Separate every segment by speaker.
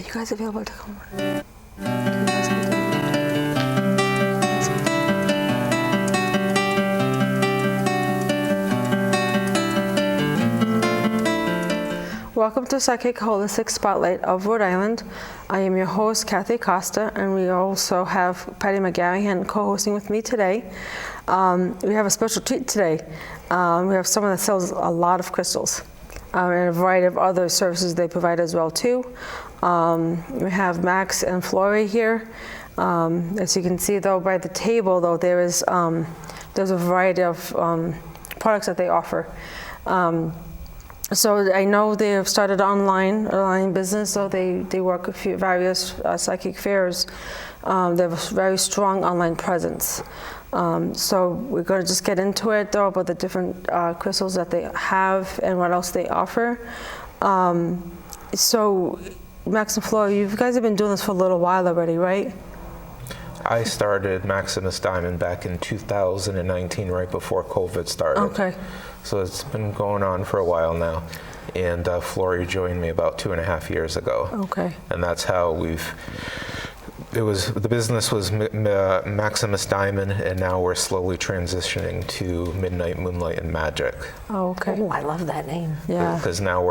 Speaker 1: Are you guys available to come? Welcome to Psychic Holistic Spotlight of Rhode Island. I am your host, Kathy Costa, and we also have Patty McGarrihan co-hosting with me today. We have a special treat today. We have someone that sells a lot of crystals and a variety of other services they provide as well too. We have Max and Flory here. As you can see though by the table though, there's a variety of products that they offer. So I know they have started online business, so they work a few various psychic fairs. They have a very strong online presence. So we're going to just get into it though about the different crystals that they have and what else they offer. So Max and Flo, you guys have been doing this for a little while already, right?
Speaker 2: I started Maximus Diamond back in 2019, right before COVID started. Okay. So it's been going on for a while now. And Flory joined me about 2.5 years ago. Okay. And that's how the business was Maximus Diamond, and now we're slowly transitioning to Midnight, Moonlight, and Magic.
Speaker 1: Oh, okay.
Speaker 3: Oh, I love that name.
Speaker 1: Yeah.
Speaker 2: Because now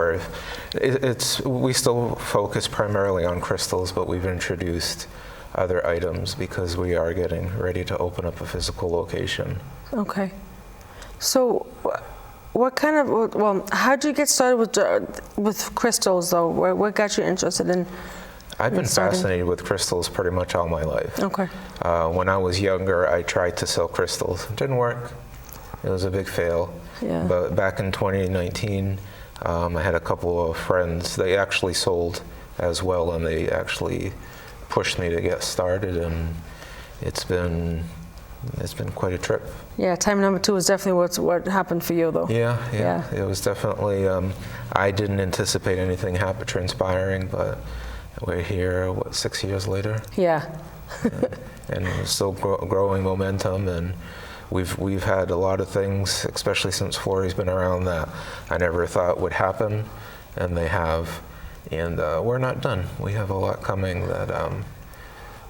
Speaker 2: we still focus primarily on crystals, but we've introduced other items because we are getting ready to open up a physical location.
Speaker 1: Okay. So what kind of, well, how did you get started with crystals though? What got you interested in
Speaker 2: I've been fascinated with crystals pretty much all my life.
Speaker 1: Okay.
Speaker 2: When I was younger, I tried to sell crystals. It didn't work. It was a big fail. Yeah. But back in 2019, I had a couple of friends. They actually sold as well, and they actually pushed me to get started, and it's been quite a trip.
Speaker 1: Yeah, time number 2 is definitely what happened for you though.
Speaker 2: Yeah. It was definitely, I didn't anticipate anything transpiring, but we're here, 6 years later?
Speaker 1: Yeah.
Speaker 2: And we're still growing momentum, and we've had a lot of things, especially since Flory's been around, that I never thought would happen, and they have. And we're not done. We have a lot coming that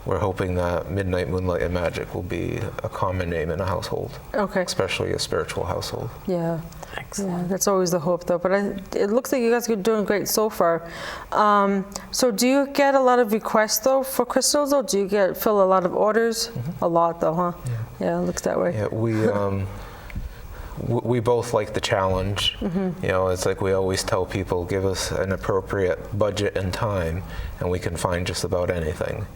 Speaker 2: we're hoping that Midnight, Moonlight, and Magic will be a common name in a household. Okay. Especially a spiritual household.
Speaker 1: Yeah. Excellent. Yeah, that's always the hope though. But it looks like you guys are doing great so far. So do you get a lot of requests though for crystals, or do you fill a lot of orders? Mm-hmm. A lot though, huh? Yeah, it looks that way.
Speaker 2: Yeah, we both like the challenge. Mm-hmm. You know, it's like we always tell people, give us an appropriate budget and time, and we can find just about anything.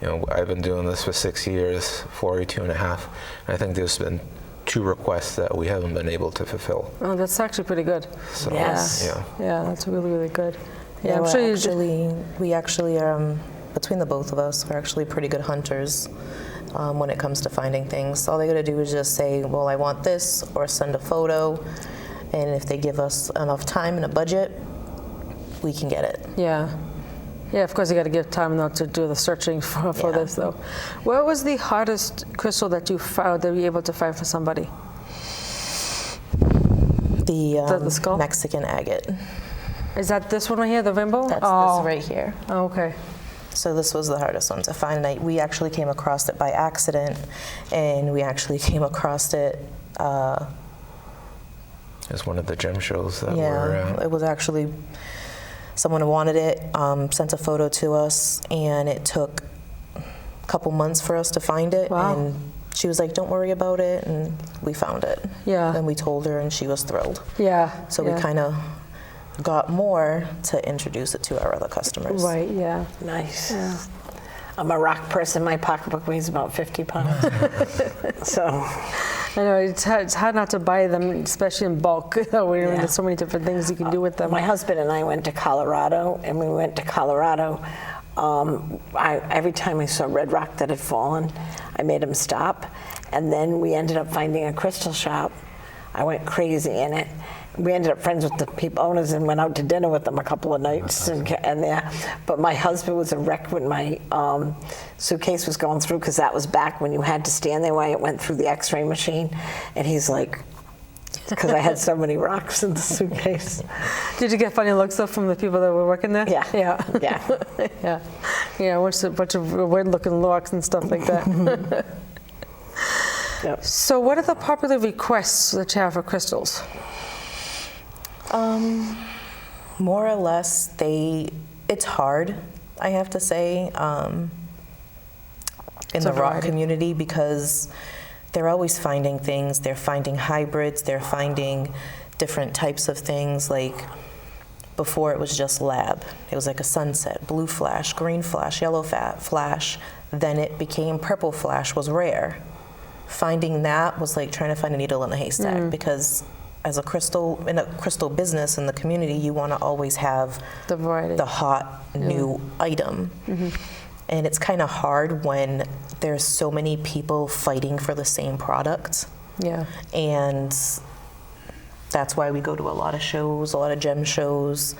Speaker 2: You know, I've been doing this for 6 years, Flory 2.5. And I think there's been 2 requests that we haven't been able to fulfill.
Speaker 1: Oh, that's actually pretty good.
Speaker 2: So,
Speaker 3: yes.
Speaker 1: Yeah, that's really, really good.
Speaker 4: Yeah, I'm sure we actually between the both of us, we're actually pretty good hunters. When it comes to finding things. All they gotta do is just say, well, I want this, or send a photo, and if they give us enough time and a budget, we can get it.
Speaker 1: Yeah. Yeah, of course you gotta give time though to do the searching for this though. What was the hardest crystal that you found, that you were able to find for somebody?
Speaker 4: The
Speaker 1: skull?
Speaker 4: Mexican agate.
Speaker 1: Is that this one right here, the rainbow?
Speaker 4: That's this right here.
Speaker 1: Oh, okay.
Speaker 4: So this was the hardest one to find. We actually came across it by accident, and we actually came across it.
Speaker 2: It's one of the gem shows that
Speaker 4: Yeah, it was actually, someone wanted it, sent a photo to us, and it took a couple months for us to find it.
Speaker 1: Wow.
Speaker 4: And she was like, don't worry about it, and we found it.
Speaker 1: Yeah.
Speaker 4: And we told her, and she was thrilled.
Speaker 1: Yeah.
Speaker 4: So we kind of got more to introduce it to our other customers.
Speaker 1: Right, yeah.
Speaker 3: Nice. Yeah. I'm a rock person. My pocketbook weighs about 50 pounds. So.
Speaker 1: I know, it's hard not to buy them, especially in bulk. There's so many different things you can do with them.
Speaker 3: My husband and I went to Colorado, and we went to Colorado. Every time I saw red rock that had fallen, I made him stop. And then we ended up finding a crystal shop. I went crazy in it. We ended up friends with the owners and went out to dinner with them a couple of nights. And there. But my husband was a wreck when my suitcase was going through, because that was back when you had to stand there while it went through the x-ray machine. And he's like, because I had so many rocks in the suitcase.
Speaker 1: Did you get funny looks though from the people that were working there?
Speaker 3: Yeah.
Speaker 1: Yeah.
Speaker 3: Yeah.
Speaker 1: Yeah. Yeah, a bunch of weird-looking rocks and stuff like that.
Speaker 3: Yep.
Speaker 1: So what are the popular requests that you have for crystals?
Speaker 4: More or less, it's hard, I have to say, in the rock community, because they're always finding things. They're finding hybrids. They're finding different types of things. Like before, it was just lab. It was like a sunset, blue flash, green flash, yellow flash. Then it became purple flash was rare. Finding that was like trying to find a needle in a haystack, because as a crystal business in the community, you want to always have
Speaker 1: The variety.
Speaker 4: the hot new item. And it's kind of hard when there's so many people fighting for the same product.
Speaker 1: Yeah.
Speaker 4: And that's why we go to a lot of shows, a lot of gem shows.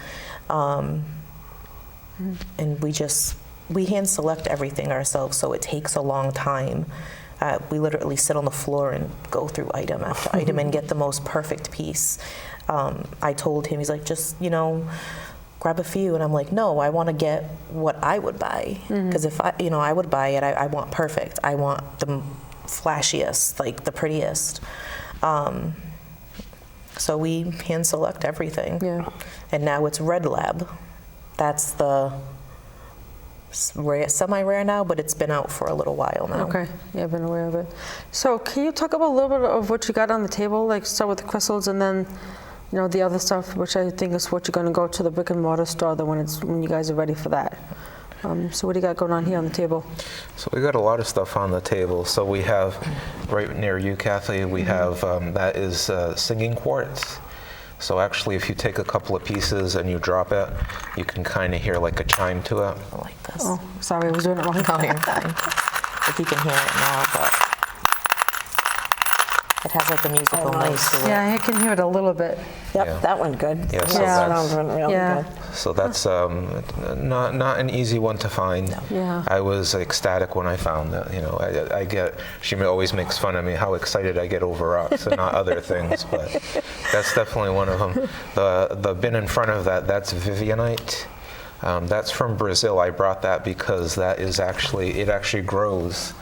Speaker 4: And we hand select everything ourselves, so it takes a long time. We literally sit on the floor and go through item after item and get the most perfect piece. I told him, he's like, just, grab a few. And I'm like, no, I want to get what I would buy. Because if I would buy it, I want perfect. I want the flashiest, like the prettiest. So we hand select everything.
Speaker 1: Yeah.
Speaker 4: And now it's Red Lab. That's the semi-rare now, but it's been out for a little while now.
Speaker 1: Okay. Yeah, I've been aware of it. So can you talk about a little bit of what you got on the table? Like start with the crystals and then the other stuff, which I think is what you're going to go to the brick and mortar store when you guys are ready for that. So what do you got going on here on the table?
Speaker 2: So we got a lot of stuff on the table. So we have, right near you, Kathy, we have, that is singing quartz. So actually, if you take a couple of pieces and you drop it, you can kind of hear like a chime to it.
Speaker 4: I like this.
Speaker 1: Oh, sorry, I was doing it wrong.
Speaker 4: No, you're fine. If you can hear it now, but it has like a musical note to it.
Speaker 1: Yeah, I can hear it a little bit.
Speaker 3: Yep,
Speaker 2: Yeah.
Speaker 3: that one good.
Speaker 2: Yeah, so
Speaker 3: that
Speaker 2: that's-
Speaker 3: sounds really
Speaker 1: Yeah.
Speaker 3: good.
Speaker 2: So that's not an easy one to find.
Speaker 1: Yeah.
Speaker 2: I was ecstatic when I found it. She always makes fun of me how excited I get over rocks and not other things, but that's definitely one of them. The bin in front of that's Vivianite. That's from Brazil. I brought that because it actually grows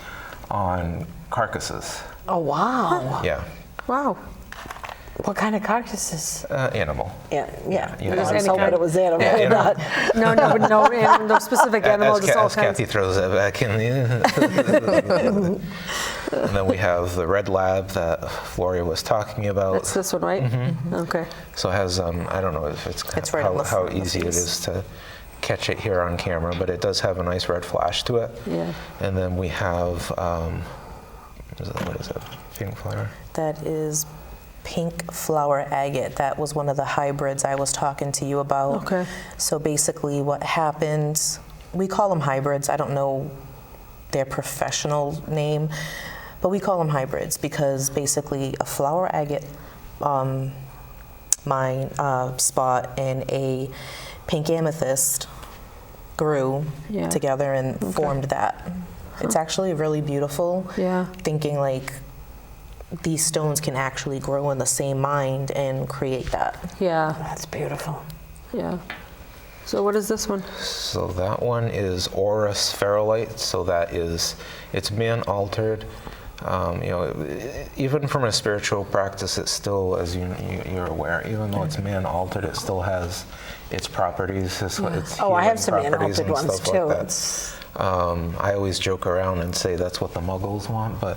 Speaker 2: on carcasses.
Speaker 3: Oh, wow.
Speaker 2: Yeah.
Speaker 1: Wow.
Speaker 3: What kind of carcasses?
Speaker 2: Animal.
Speaker 3: Yeah.
Speaker 2: Yeah.
Speaker 3: I was
Speaker 1: Any
Speaker 3: hoping
Speaker 1: kind.
Speaker 3: it was animal.
Speaker 2: Yeah, you know.
Speaker 3: not.
Speaker 1: No specific animal, just all
Speaker 2: As
Speaker 1: kinds.
Speaker 2: Kathy throws it back in the And then we have the Red Lab that Floria was talking about.
Speaker 1: That's this one, right? Okay.
Speaker 2: So it has, I don't know if
Speaker 4: It's right on the
Speaker 2: how
Speaker 4: front of the
Speaker 2: easy it
Speaker 4: piece.
Speaker 2: is to catch it here on camera, but it does have a nice red flash to it.
Speaker 1: Yeah.
Speaker 2: And then we have, what is it? Pink flower?
Speaker 4: That is pink flower agate. That was one of the hybrids I was talking to you about.
Speaker 1: Okay.
Speaker 4: So basically what happened, we call them hybrids. I don't know their professional name, but we call them hybrids because basically a flower agate spot and a pink amethyst grew
Speaker 1: Yeah.
Speaker 4: together and formed that. It's actually really beautiful.
Speaker 1: Yeah.
Speaker 4: Thinking like these stones can actually grow in the same mind and create that.
Speaker 1: Yeah.
Speaker 3: That's beautiful.
Speaker 1: Yeah. So what is this one?
Speaker 2: So that one is Aura spherolite. So it's man altered. Even from a spiritual practice, it's still, as you're aware, even though it's man altered, it still has its properties. It's
Speaker 3: I have
Speaker 2: healing
Speaker 3: some man
Speaker 2: properties
Speaker 3: altered
Speaker 2: and
Speaker 3: ones
Speaker 2: stuff
Speaker 3: too.
Speaker 2: like that.
Speaker 3: It's-
Speaker 2: I always joke around and say that's what the Muggles want, but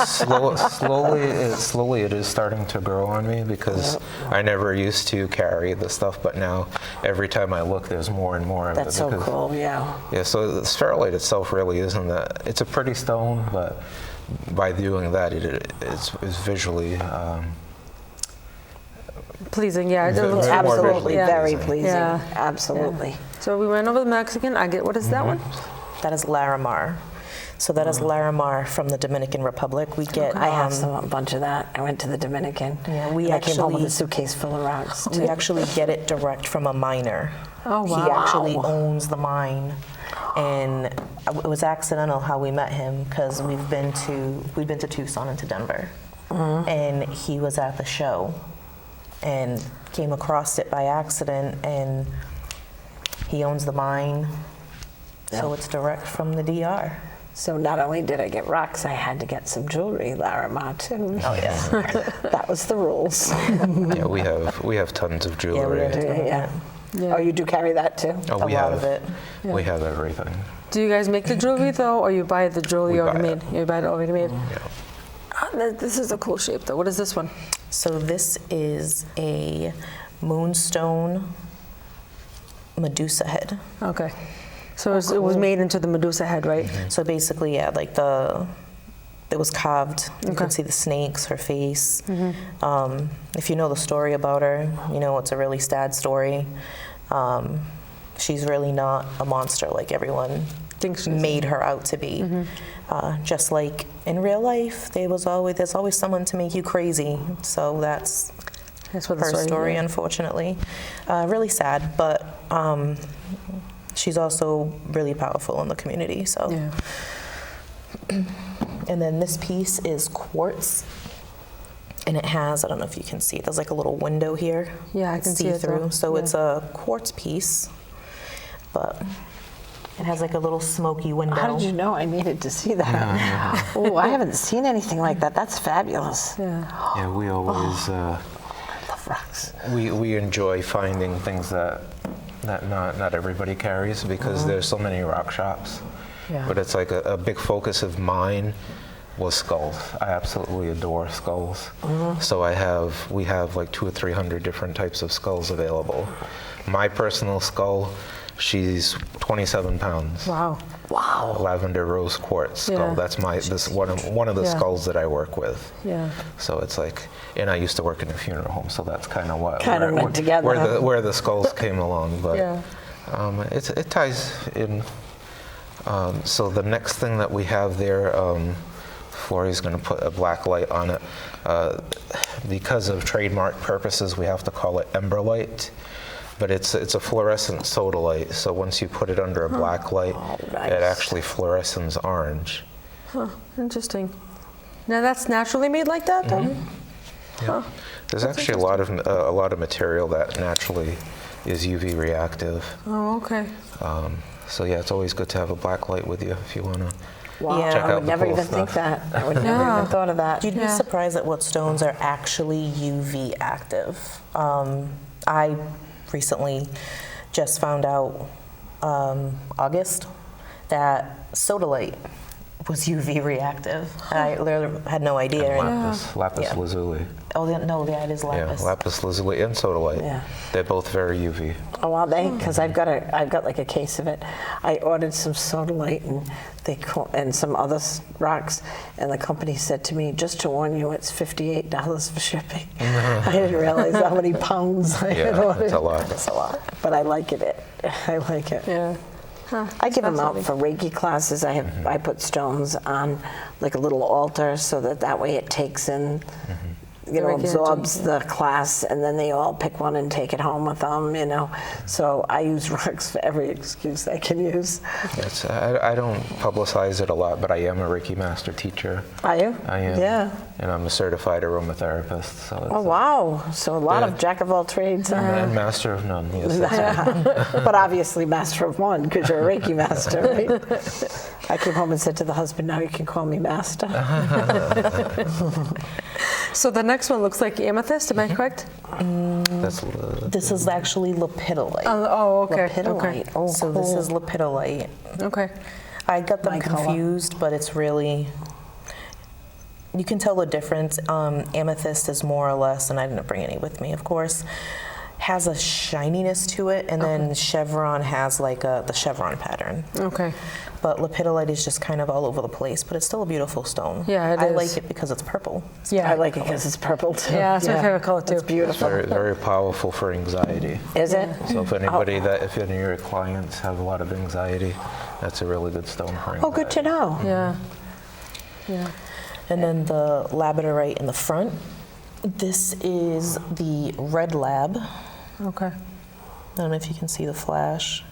Speaker 2: slowly it is starting to grow on me because I never used to carry the stuff, but now every time I look, there's more and more of it.
Speaker 3: That's so cool, yeah.
Speaker 2: Yeah, so the spherolite itself really isn't that. It's a pretty stone, but by doing that, it's visually.
Speaker 1: Pleasing, yeah. It
Speaker 2: Very
Speaker 1: looks
Speaker 2: more
Speaker 3: Absolutely,
Speaker 2: visually
Speaker 3: very
Speaker 2: pleasing.
Speaker 3: pleasing.
Speaker 1: Yeah.
Speaker 3: Absolutely.
Speaker 1: So we went over the Mexican agate. What is that one?
Speaker 4: That is Larimar. So that is Larimar from the Dominican Republic. We get
Speaker 3: I have a bunch of that. I went to the Dominican.
Speaker 4: Yeah,
Speaker 3: and I came home with a suitcase full of rocks.
Speaker 4: we actually get it direct from a miner.
Speaker 1: Oh,
Speaker 4: He
Speaker 1: wow.
Speaker 4: actually owns the mine, and it was accidental how we met him because we've been to Tucson and to Denver. and he was at the show and came across it by accident, and he owns the mine, so it's direct from the DR.
Speaker 3: So not only did I get rocks, I had to get some jewelry, Larimar, too.
Speaker 4: Oh yeah.
Speaker 3: That was the rules.
Speaker 2: Yeah, we have tons of jewelry.
Speaker 3: Yeah.
Speaker 1: Yeah.
Speaker 3: Oh, you do carry that too?
Speaker 2: Oh,
Speaker 4: A lot of it.
Speaker 2: We have everything.
Speaker 1: Do you guys make the jewelry though, or you buy the jewelry
Speaker 2: We
Speaker 1: already
Speaker 2: buy
Speaker 1: made? You buy it already made.
Speaker 2: Yeah.
Speaker 1: This is a cool shape though. What is this one?
Speaker 4: So this is a moonstone Medusa head.
Speaker 1: Okay. So it was made into the Medusa head, right?
Speaker 4: So basically, yeah, like it was carved. You
Speaker 1: Okay.
Speaker 4: can see the snakes, her face. If you know the story about her, you know it's a really sad story. She's really not a monster like everyone
Speaker 1: Thinks she's
Speaker 4: made her out to be. Just like in real life, there's always someone to make you crazy. So that's
Speaker 1: what the
Speaker 4: her story,
Speaker 1: yeah.
Speaker 4: unfortunately. Really sad, but she's also really powerful in the community. So.
Speaker 1: Yeah.
Speaker 4: And then this piece is quartz, and it has, I don't know if you can see, there's like a little window here.
Speaker 1: Yeah, I can see it
Speaker 4: through.
Speaker 1: though.
Speaker 4: So
Speaker 1: Yeah.
Speaker 4: it's a quartz piece, but it has like a little smoky window.
Speaker 3: How did you know I needed to see that? Oh, I haven't seen anything like that. That's fabulous.
Speaker 1: Yeah.
Speaker 2: Yeah, we always
Speaker 3: I love rocks.
Speaker 2: we enjoy finding things that not everybody carries because there's so many rock shops.
Speaker 1: Yeah.
Speaker 2: But it's like a big focus of mine was skulls. I absolutely adore skulls. So we have like 200 or 300 different types of skulls available. My personal skull, she's 27 pounds.
Speaker 1: Wow.
Speaker 3: Wow.
Speaker 2: Lavender rose quartz skull.
Speaker 1: Yeah.
Speaker 2: That's one of the
Speaker 1: Yeah.
Speaker 2: skulls that I work with.
Speaker 1: Yeah.
Speaker 2: So it's like, and I used to work in a funeral home, so that's kind of what
Speaker 3: Kind of went together.
Speaker 2: where the skulls came along. But
Speaker 1: Yeah.
Speaker 2: it ties in. So the next thing that we have there, Florrie's going to put a black light on it. Because of trademark purposes, we have to call it Ember Light. But it's a fluorescent soda light, so once you put it under a black light,
Speaker 3: nice.
Speaker 2: it actually fluoresces orange.
Speaker 1: Huh. Interesting. Now that's naturally made like that, though? Huh.
Speaker 2: There's actually a lot of material that naturally is UV reactive.
Speaker 1: Oh, okay.
Speaker 2: So yeah, it's always good to have a black light with you if you want to.
Speaker 3: Wow.
Speaker 4: Yeah.
Speaker 2: Check
Speaker 3: I
Speaker 2: out
Speaker 3: would
Speaker 2: the
Speaker 3: never
Speaker 2: cool
Speaker 3: even think
Speaker 2: stuff.
Speaker 3: that. I would never
Speaker 1: Yeah.
Speaker 3: even thought of that.
Speaker 4: You'd be
Speaker 1: Yeah.
Speaker 4: surprised at what stones are actually UV active. I recently just found out, August, that sodalite was UV reactive. I literally had no idea.
Speaker 2: Lapis
Speaker 4: Yeah.
Speaker 2: lazuli.
Speaker 4: Oh, no, yeah, it is lapis.
Speaker 2: Yeah, lapis lazuli and sodalite.
Speaker 3: Yeah.
Speaker 2: They're both very UV.
Speaker 3: Oh, are they? Because I've got like a case of it. I ordered some sodalite and some other rocks, and the company said to me, "Just to warn you, it's $58 for shipping." I didn't realize how many pounds I had
Speaker 2: Yeah,
Speaker 3: ordered.
Speaker 2: that's a lot.
Speaker 4: That's a lot.
Speaker 3: But I like it. I like it.
Speaker 1: Yeah. Huh.
Speaker 3: I give them out
Speaker 1: Fascinating.
Speaker 3: for Reiki classes. I put stones on like a little altar so that way it takes in,
Speaker 1: The Reiki
Speaker 3: absorbs
Speaker 1: energy,
Speaker 3: the class, and then they all pick one and take it home with them. So I use rocks for every excuse I can use.
Speaker 2: I don't publicize it a lot, but I am a Reiki master teacher.
Speaker 3: Are you?
Speaker 2: I am.
Speaker 3: Yeah.
Speaker 2: And I'm a certified aromatherapist. So it's
Speaker 3: Oh wow! So a lot
Speaker 2: Yeah.
Speaker 3: of jack of all trades.
Speaker 2: and master of none. Yes, that's
Speaker 3: But obviously master of one because you're a Reiki master, right? I came home and said to the husband, "Now you can call me master."
Speaker 1: So the next one looks like amethyst, am I correct?
Speaker 2: that's
Speaker 4: This is actually lepidolite.
Speaker 1: Oh, okay.
Speaker 3: Lepidolite. Oh,
Speaker 4: So this is lepidolite.
Speaker 1: Okay.
Speaker 4: I got them
Speaker 3: My color.
Speaker 4: confused, but it's really, you can tell the difference. Amethyst is more or less, and I didn't bring any with me, of course, has a shininess to it, and then chevron has like the chevron pattern.
Speaker 1: Okay.
Speaker 4: But lepidolite is just kind of all over the place, but it's still a beautiful stone.
Speaker 1: Yeah, it
Speaker 4: I
Speaker 1: is.
Speaker 4: like it because it's purple.
Speaker 1: Yeah.
Speaker 3: I like it because it's purple too.
Speaker 1: Yeah, it's my favorite color, too.
Speaker 3: It's beautiful.
Speaker 2: very, very powerful for anxiety.
Speaker 3: Is it?
Speaker 2: So if if any of your clients have a lot of anxiety, that's a really good stone for anxiety.
Speaker 3: Oh, good to know.
Speaker 1: Yeah. Yeah.
Speaker 4: And then the labradorite in the front. This is the red lab.
Speaker 1: Okay.
Speaker 4: I don't know if you can see the flash.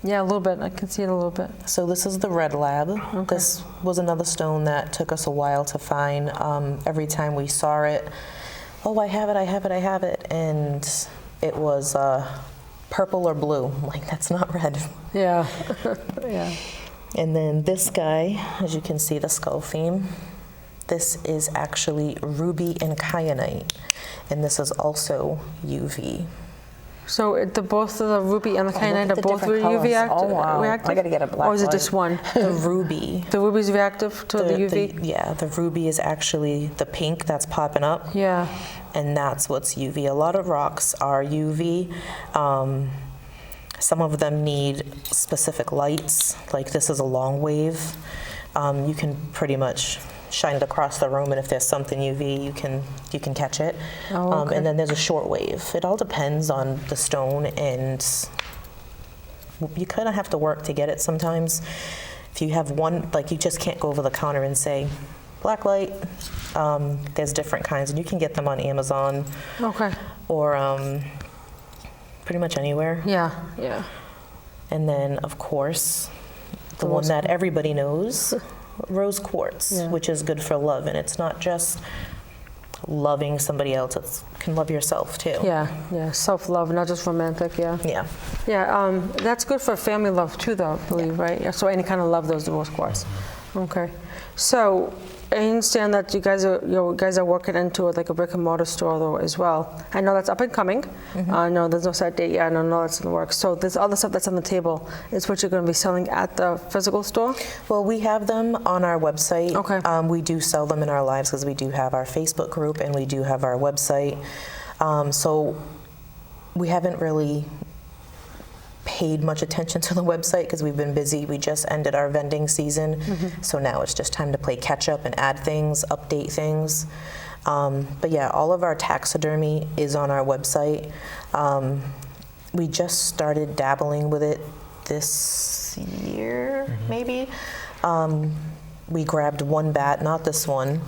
Speaker 1: Yeah, a little bit. I can see it a little bit.
Speaker 4: So this is the red lab.
Speaker 1: Okay.
Speaker 4: This was another stone that took us a while to find. Every time we saw it, oh, I have it, I have it, I have it. And it was purple or blue. I'm like, that's not red.
Speaker 1: Yeah. Yeah.
Speaker 4: And then this guy, as you can see, the skull theme. This is actually ruby and kyanite. And this is also UV.
Speaker 1: So both of the ruby and the
Speaker 3: look
Speaker 1: kyanite
Speaker 3: at
Speaker 1: are
Speaker 3: the
Speaker 1: both
Speaker 3: different
Speaker 1: UV
Speaker 3: colors.
Speaker 1: active?
Speaker 3: Oh, wow.
Speaker 1: Reactive?
Speaker 3: I gotta get a black
Speaker 1: Or is it
Speaker 3: light.
Speaker 1: just one?
Speaker 4: The ruby.
Speaker 1: The ruby's reactive to the UV?
Speaker 4: Yeah, the ruby is actually the pink that's popping up.
Speaker 1: Yeah.
Speaker 4: And that's what's UV. A lot of rocks are UV. Some of them need specific lights, like this is a long wave. You can pretty much shine it across the room, and if there's something UV, you can catch it.
Speaker 1: Oh, okay.
Speaker 4: And then there's a short wave. It all depends on the stone, and you kind of have to work to get it sometimes. If you have one, like you just can't go over the counter and say, black light. There's different kinds, and you can get them on Amazon
Speaker 1: Okay.
Speaker 4: or pretty much anywhere.
Speaker 1: Yeah. Yeah.
Speaker 4: And then, of course, the
Speaker 1: Rose
Speaker 4: one that everybody knows, rose quartz,
Speaker 1: Yeah.
Speaker 4: which is good for love. And it's not just loving somebody else, it can love yourself too.
Speaker 1: Yeah. Yeah. Self-love, not just romantic. Yeah.
Speaker 4: Yeah.
Speaker 1: Yeah. That's good for family love too, though, I believe, right? Yeah. So any kind of love, those rose quartz. Okay. So I understand that you guys are working into like a brick and mortar store though as well. I know that's up and coming. I know there's no set date yet. I know that's in the works. So this other stuff that's on the table is what you're going to be selling at the physical store?
Speaker 4: Well, we have them on our website.
Speaker 1: Okay.
Speaker 4: We do sell them in our lives because we do have our Facebook group and we do have our website. So we haven't really paid much attention to the website because we've been busy. We just ended our vending season, so now it's just time to play catch up and add things, update things. But yeah, all of our taxidermy is on our website. We just started dabbling with it this year, maybe. We grabbed one bat, not this one,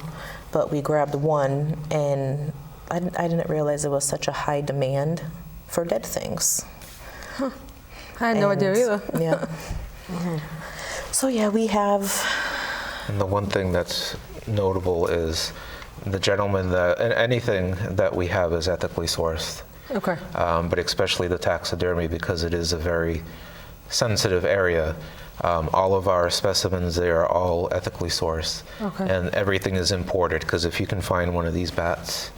Speaker 4: but we grabbed one, and I didn't realize there was such a high demand for dead things.
Speaker 1: I had no idea either.
Speaker 4: Yeah. So yeah, we have.
Speaker 2: And the one thing that's notable is the gentleman that, and anything that we have is ethically sourced.
Speaker 1: Okay.
Speaker 2: But especially the taxidermy, because it is a very sensitive area. All of our specimens, they are all ethically sourced.
Speaker 1: Okay.
Speaker 2: And everything is imported, because if you can find one of these bats,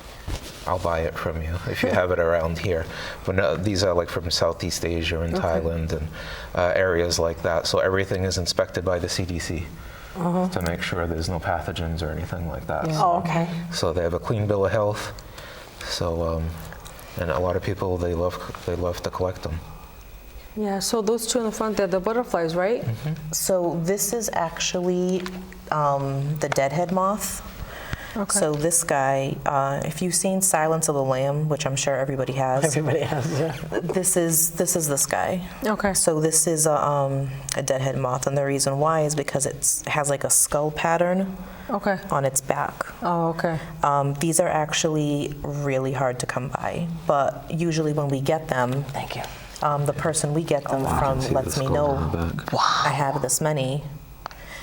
Speaker 2: I'll buy it from you if you have it around here. But no, these are like from Southeast Asia and Thailand and areas like that. So everything is inspected by the CDC to make sure there's no pathogens or anything like that.
Speaker 1: Yeah.
Speaker 3: Oh, okay.
Speaker 2: So they have a clean bill of health. So, and a lot of people, they love to collect them.
Speaker 1: Yeah, so those two in the front, they're the butterflies, right?
Speaker 4: So this is actually the deadhead moth.
Speaker 1: Okay.
Speaker 4: So this guy, if you've seen Silence of the Lamb, which I'm sure everybody has,
Speaker 3: Everybody has, yeah.
Speaker 4: this is this guy.
Speaker 1: Okay.
Speaker 4: So this is a deadhead moth, and the reason why is because it has like a skull pattern
Speaker 1: Okay.
Speaker 4: on its back.
Speaker 1: Oh, okay.
Speaker 4: These are actually really hard to come by, but usually when we get them,
Speaker 3: Thank you.
Speaker 4: the person we get them from lets me know I have this many.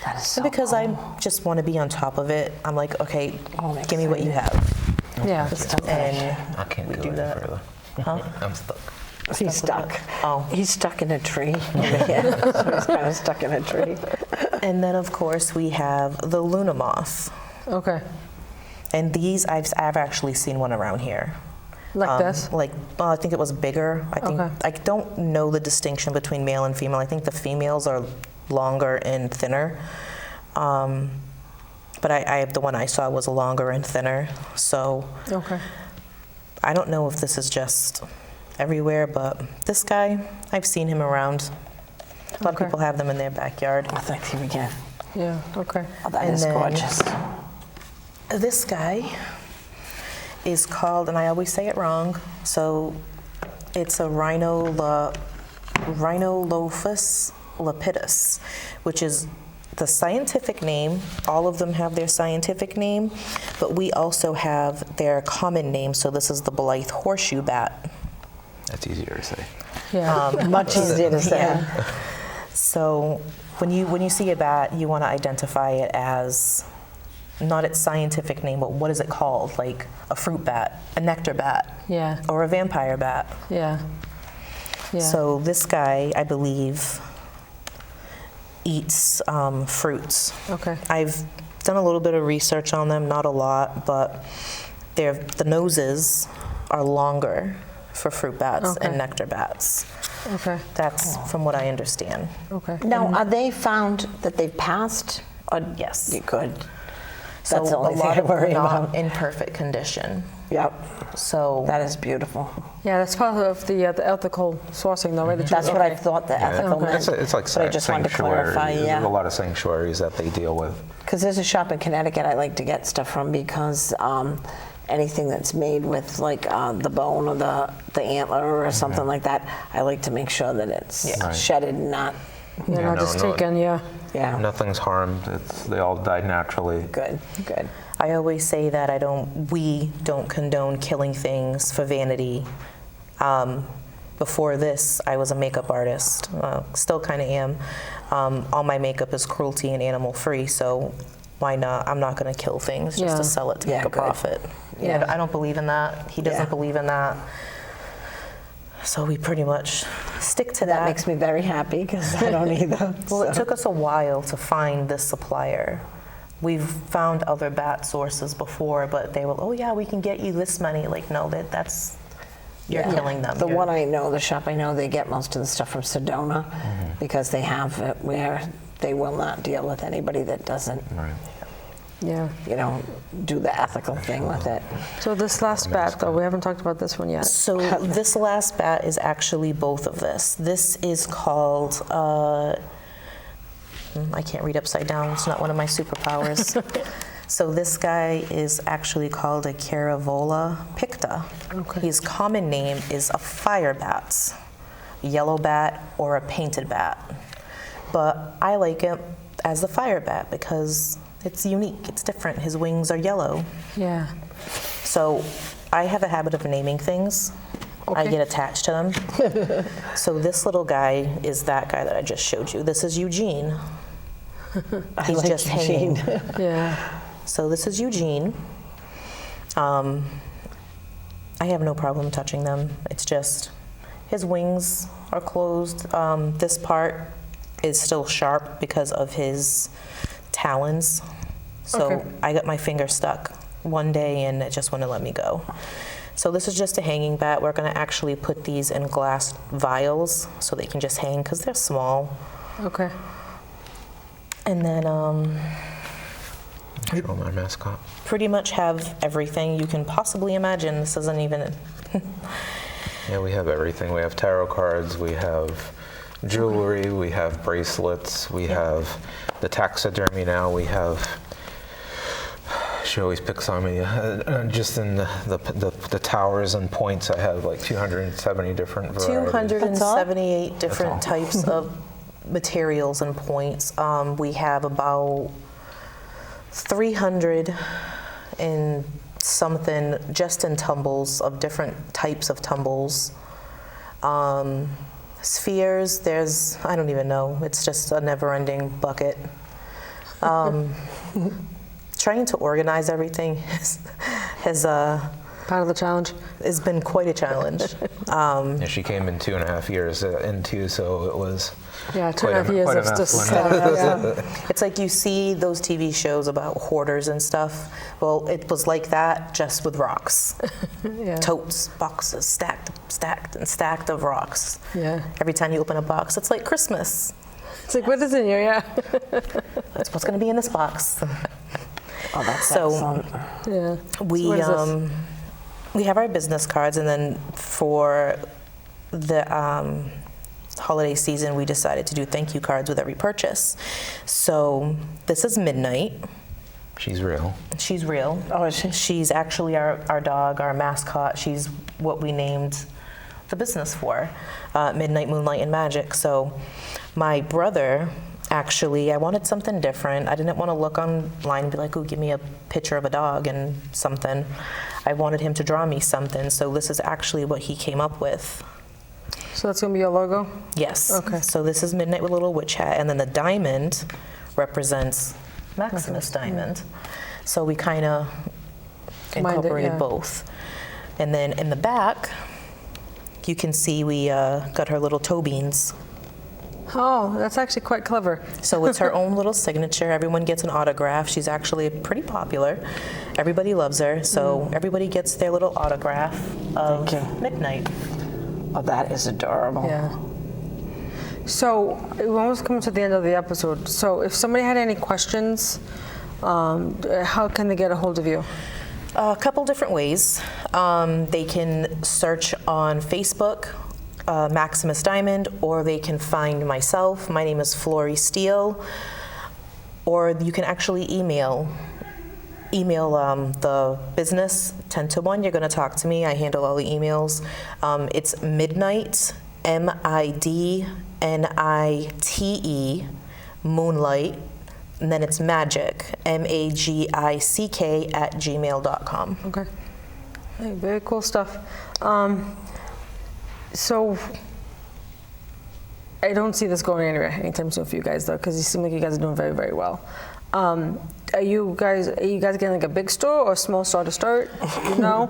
Speaker 3: That is so
Speaker 4: And because
Speaker 3: cool.
Speaker 4: I just want to be on top of it, I'm like, okay,
Speaker 3: Oh,
Speaker 4: give me what you have.
Speaker 1: Yeah.
Speaker 4: And
Speaker 2: I can't
Speaker 4: we
Speaker 2: go
Speaker 4: do
Speaker 2: any
Speaker 4: that.
Speaker 2: further.
Speaker 4: Huh?
Speaker 2: I'm stuck.
Speaker 3: He's stuck.
Speaker 4: Oh.
Speaker 3: He's stuck in a tree. Yeah, so he's kind of stuck in a tree.
Speaker 4: And then, of course, we have the Luna moth.
Speaker 1: Okay.
Speaker 4: And these, I've actually seen one around here.
Speaker 1: Like this?
Speaker 4: Like, I think it was bigger. I think
Speaker 1: Okay.
Speaker 4: I don't know the distinction between male and female. I think the females are longer and thinner. But the one I saw was longer and thinner. So
Speaker 1: Okay.
Speaker 4: I don't know if this is just everywhere, but this guy, I've seen him around. A lot of
Speaker 1: Okay.
Speaker 4: people have them in their backyard.
Speaker 3: Oh, thank you again.
Speaker 1: Yeah, okay.
Speaker 3: Oh, that
Speaker 4: And
Speaker 3: is
Speaker 4: then-
Speaker 3: gorgeous.
Speaker 4: This guy is called, and I always say it wrong, so it's a Rhinolophus lepidus, which is the scientific name. All of them have their scientific name, but we also have their common name, so this is the Blythe horseshoe bat.
Speaker 2: That's easier to say.
Speaker 1: Yeah.
Speaker 3: Much easier to say.
Speaker 4: Yeah. So when you see a bat, you want to identify it as not its scientific name, but what is it called? Like a fruit bat, a nectar bat,
Speaker 1: Yeah.
Speaker 4: or a vampire bat.
Speaker 1: Yeah. Yeah.
Speaker 4: So this guy, I believe, eats fruits.
Speaker 1: Okay.
Speaker 4: I've done a little bit of research on them, not a lot, but the noses are longer for fruit bats
Speaker 1: Okay.
Speaker 4: and nectar bats.
Speaker 1: Okay.
Speaker 4: That's from what I understand.
Speaker 1: Okay.
Speaker 3: Now, are they found that they've passed? Or
Speaker 4: Yes.
Speaker 3: You could.
Speaker 4: So
Speaker 3: That's the only
Speaker 4: a
Speaker 3: thing
Speaker 4: lot
Speaker 3: I
Speaker 4: of
Speaker 3: worry
Speaker 4: them are
Speaker 3: about.
Speaker 4: not in perfect condition.
Speaker 3: Yep.
Speaker 4: So
Speaker 3: That is beautiful.
Speaker 1: Yeah, that's part of the ethical sourcing, though, right? That
Speaker 3: That's
Speaker 1: you're-
Speaker 3: what I thought the ethical meant.
Speaker 2: It's like
Speaker 3: but I just wanted to clarify,
Speaker 2: There's a
Speaker 3: yeah.
Speaker 2: lot of sanctuaries that they deal with.
Speaker 3: Because there's a shop in Connecticut I like to get stuff from because anything that's made with like the bone or the antler or something like that, I like to make sure that it's
Speaker 2: Right.
Speaker 3: shedded and not,
Speaker 1: You're
Speaker 2: Yeah,
Speaker 1: not
Speaker 2: no,
Speaker 1: just
Speaker 2: no.
Speaker 1: taken, yeah.
Speaker 3: yeah,
Speaker 2: Nothing's harmed. They all died naturally.
Speaker 3: good, good.
Speaker 4: I always say that we don't condone killing things for vanity. Before this, I was a makeup artist, still kind of am. All my makeup is cruelty and animal free, so why not? I'm not going to kill things just
Speaker 1: Yeah.
Speaker 4: to sell it to
Speaker 3: Yeah,
Speaker 4: make a
Speaker 3: good.
Speaker 4: profit.
Speaker 1: Yeah.
Speaker 4: I don't believe in that. He doesn't
Speaker 3: Yeah.
Speaker 4: believe in that. So we pretty much stick to
Speaker 3: That
Speaker 4: that.
Speaker 3: makes me very happy because I don't either.
Speaker 4: Well, it
Speaker 3: so.
Speaker 4: took us a while to find this supplier. We've found other bat sources before, but they were, oh yeah, we can get you this money. Like, no, that's you're
Speaker 3: Yeah.
Speaker 4: killing them.
Speaker 3: The
Speaker 4: You're-
Speaker 3: one I know, the shop I know, they get most of the stuff from Sedona because they have it where they will not deal with anybody that doesn't,
Speaker 2: Right.
Speaker 1: Yeah.
Speaker 3: do the ethical thing with it.
Speaker 1: So this last bat, though, we haven't talked about this one yet.
Speaker 4: So this last bat is actually both of this. This is called, I can't read upside down, it's not one of my superpowers. So this guy is actually called a Caravola picta.
Speaker 1: Okay.
Speaker 4: His common name is a fire bat, yellow bat, or a painted bat. But I like it as the fire bat because it's unique, it's different. His wings are yellow.
Speaker 1: Yeah.
Speaker 4: So I have a habit of naming things. I
Speaker 1: Okay.
Speaker 4: get attached to them. So this little guy is that guy that I just showed you. This is Eugene. He's
Speaker 3: like
Speaker 4: just
Speaker 3: Eugene.
Speaker 4: hanging.
Speaker 1: Yeah.
Speaker 4: So this is Eugene. I have no problem touching them. It's just his wings are closed. This part is still sharp because of his talons. So
Speaker 1: Okay.
Speaker 4: I got my finger stuck one day and it just wouldn't let me go. So this is just a hanging bat. We're going to actually put these in glass vials so they can just hang because they're small.
Speaker 1: Okay.
Speaker 4: And then
Speaker 2: Show my mascot.
Speaker 4: pretty much have everything you can possibly imagine. This isn't even
Speaker 2: Yeah, we have everything. We have tarot cards. We have jewelry. We have bracelets. We have the taxidermy now. We have. She always picks on me. Just in the towers and points, I have like 270 different varieties.
Speaker 4: 278 different types of materials and points. We have about 300 and something just in tumbles of different types of tumbles. Spheres, I don't even know. It's just a never-ending bucket. Trying to organize everything has
Speaker 1: Part of the challenge.
Speaker 4: been quite a challenge.
Speaker 2: And she came in 2.5 years into, so it was.
Speaker 1: Yeah,
Speaker 2: Quite a-
Speaker 1: 2.5 years
Speaker 2: quite a
Speaker 1: of
Speaker 2: mess,
Speaker 1: just
Speaker 2: wasn't it?
Speaker 1: yeah.
Speaker 4: It's like you see those TV shows about hoarders and stuff. Well, it was like that, just with rocks.
Speaker 1: Yeah.
Speaker 4: Totes, boxes, stacked and stacked of rocks.
Speaker 1: Yeah.
Speaker 4: Every time you open a box, it's like Christmas.
Speaker 1: It's like, what is in here? Yeah.
Speaker 4: That's what's going to be in this box.
Speaker 3: Oh, that's
Speaker 4: So-
Speaker 3: excellent.
Speaker 1: Yeah.
Speaker 4: We
Speaker 1: So what is this?
Speaker 4: we have our business cards, and then for the holiday season, we decided to do thank you cards with every purchase. So this is Midnight.
Speaker 2: She's real.
Speaker 4: She's real.
Speaker 3: Oh, is she?
Speaker 4: She's actually our dog, our mascot. She's what we named the business for, Midnight, Moonlight, and Magic. So my brother, actually, I wanted something different. I didn't want to look online and be like, ooh, give me a picture of a dog and something. I wanted him to draw me something. So this is actually what he came up with.
Speaker 1: So that's gonna be your logo?
Speaker 4: Yes.
Speaker 1: Okay.
Speaker 4: So this is Midnight with a Little Witch Hat, and then the diamond represents Maximus diamond. So we kind of incorporated
Speaker 1: yeah.
Speaker 4: both. And then in the back, you can see we got her little toe beans.
Speaker 1: Oh, that's actually quite clever.
Speaker 4: So it's her own little signature. Everyone gets an autograph. She's actually pretty popular. Everybody loves her. So everybody gets their little autograph of
Speaker 3: Thank you.
Speaker 4: Midnight.
Speaker 3: Oh, that is adorable.
Speaker 1: Yeah. So we're almost coming to the end of the episode. So if somebody had any questions, how can they get a hold of you?
Speaker 4: A couple different ways. They can search on Facebook, Maximus Diamond, or they can find myself. My name is Flory Steele. Or you can actually email the business 10 to 1. You're going to talk to me. I handle all the emails. It's Midnight, MIDNITE, Moonlight, and then it's Magic, MAGICK @gmail.com.
Speaker 1: Okay. Hey, very cool stuff. So I don't see this going anywhere anytime soon for you guys, though, because you seem like you guys are doing very, very well. Are you guys getting like a big store or a small store to start? You know?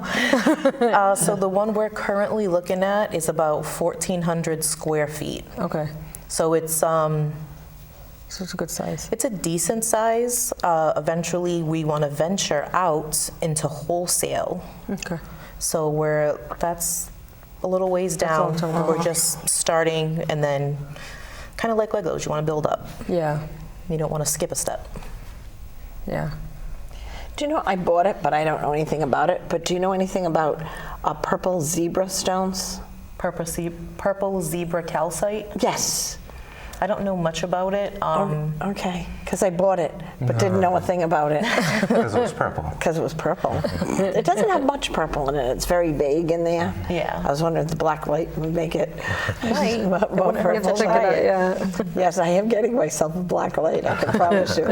Speaker 4: So the one we're currently looking at is about 1,400 square feet.
Speaker 1: Okay.
Speaker 4: So it's
Speaker 1: So it's a good size.
Speaker 4: it's a decent size. Eventually, we want to venture out into wholesale.
Speaker 1: Okay.
Speaker 4: So that's a little ways
Speaker 1: That's a long
Speaker 4: down.
Speaker 1: time.
Speaker 4: We're just starting, and then kind of like Legos, you want to build up.
Speaker 1: Yeah.
Speaker 4: You don't want to skip a step.
Speaker 1: Yeah.
Speaker 3: Do you know, I bought it, but I don't know anything about it. But do you know anything about purple zebra stones?
Speaker 4: Purple zebra calcite.
Speaker 3: Yes.
Speaker 4: I don't know much about it.
Speaker 3: Okay, because I bought it, but didn't know a thing about it.
Speaker 2: Because it was purple.
Speaker 3: Because it was purple. It doesn't have much purple in it. It's very vague in there.
Speaker 4: Yeah.
Speaker 3: I was wondering if the black light would make it
Speaker 4: Might.
Speaker 3: more
Speaker 1: You have to
Speaker 3: purple.
Speaker 1: check it out, yeah.
Speaker 3: Yes, I am getting myself a black light, I can promise you.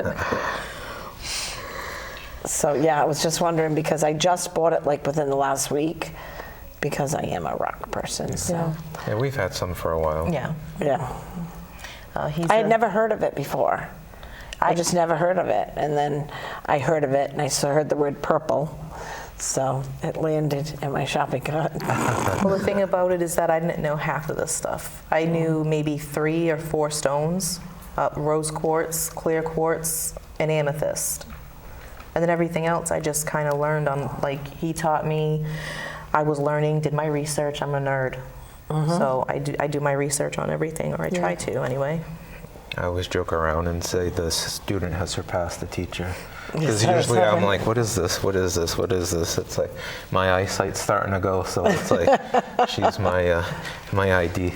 Speaker 3: So yeah, I was just wondering because I just bought it like within the last week because I am a rock person. So
Speaker 1: Yeah.
Speaker 2: Yeah, we've had some for a while.
Speaker 4: Yeah.
Speaker 3: yeah.
Speaker 4: He's
Speaker 3: I had never heard of it before. I just never heard of it. And then I heard of it and I heard the word purple. So it landed in my shopping cart.
Speaker 4: Well, the thing about it is that I didn't know half of this stuff. I knew maybe 3 or 4 stones, rose quartz, clear quartz, and amethyst. And then everything else I just kind of learned on, like he taught me. I was learning, did my research. I'm a nerd. So I do my research on everything, or I try to anyway.
Speaker 2: I always joke around and say the student has surpassed the teacher.
Speaker 3: Yes,
Speaker 2: Because usually I'm like, what is this? What is this? What is this? It's like my eyesight's starting to go, so it's like she's my ID.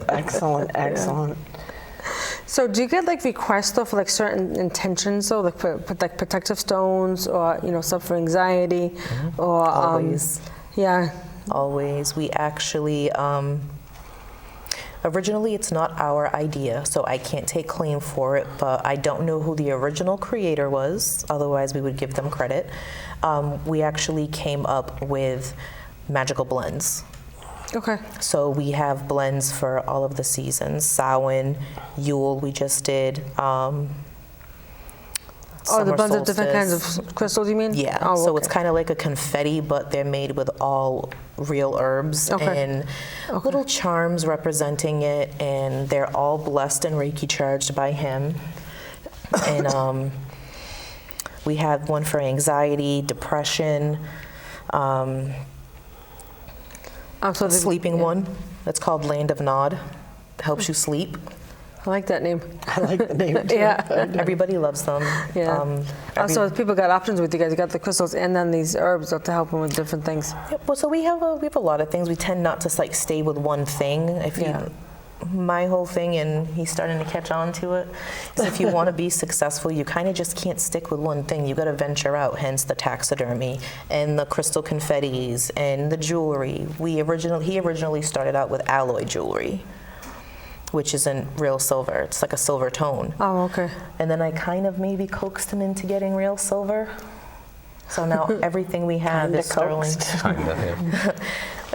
Speaker 3: Excellent, excellent.
Speaker 1: So do you get like requests though for like certain intentions, though, like for like protective stones or stuff for anxiety, or
Speaker 4: Always.
Speaker 1: Yeah.
Speaker 4: Always. We actually, originally it's not our idea, so I can't take claim for it, but I don't know who the original creator was, otherwise we would give them credit. We actually came up with magical blends.
Speaker 1: Okay.
Speaker 4: So we have blends for all of the seasons. Samhain, Yule, we just did.
Speaker 1: The
Speaker 4: summer
Speaker 1: blends of different kinds
Speaker 4: solstice.
Speaker 1: of crystals, you mean?
Speaker 4: Yeah,
Speaker 1: Oh,
Speaker 4: so
Speaker 1: okay.
Speaker 4: it's kind of like a confetti, but they're made with all real herbs and little charms representing it, and they're all blessed and Reiki charged by him. And we have one for anxiety, depression,
Speaker 1: So the
Speaker 4: sleeping one. That's called Land of Nod. Helps you sleep.
Speaker 1: I like that name.
Speaker 3: I like the name too.
Speaker 1: Yeah.
Speaker 4: Everybody loves them.
Speaker 1: Yeah. Also, people got options with you guys. You got the crystals and then these herbs to help them with different things.
Speaker 4: Yep, well, so we have a lot of things. We tend not to like stay with one thing. If you, my whole thing, and he's starting to catch on to it, is if you want to be successful, you kind of just can't stick with one thing. You got to venture out. Hence the taxidermy and the crystal confettis and the jewelry. He originally started out with alloy jewelry, which isn't real silver. It's like a silver tone.
Speaker 1: Oh, okay.
Speaker 4: And then I kind of maybe coaxed him into getting real silver. So now everything we have is sterling.
Speaker 2: Kinda,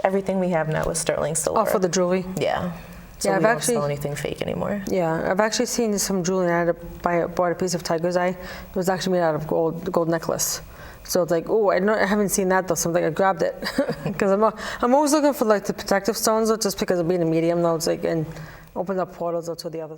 Speaker 2: yeah.
Speaker 4: Everything we have now is sterling silver.
Speaker 1: Oh, for the jewelry?
Speaker 4: Yeah. So
Speaker 1: Yeah,
Speaker 4: we
Speaker 1: I've
Speaker 4: don't sell
Speaker 1: actually-
Speaker 4: anything fake anymore.
Speaker 1: Yeah, I've actually seen some jewelry. I had to bought a piece of tiger's eye. It was actually made out of gold necklace. So it's like, oh, I haven't seen that though. So I'm like, I grabbed it because I'm always looking for like the protective stones, though, just because of being a medium, though. It's like and opens up portals to the other.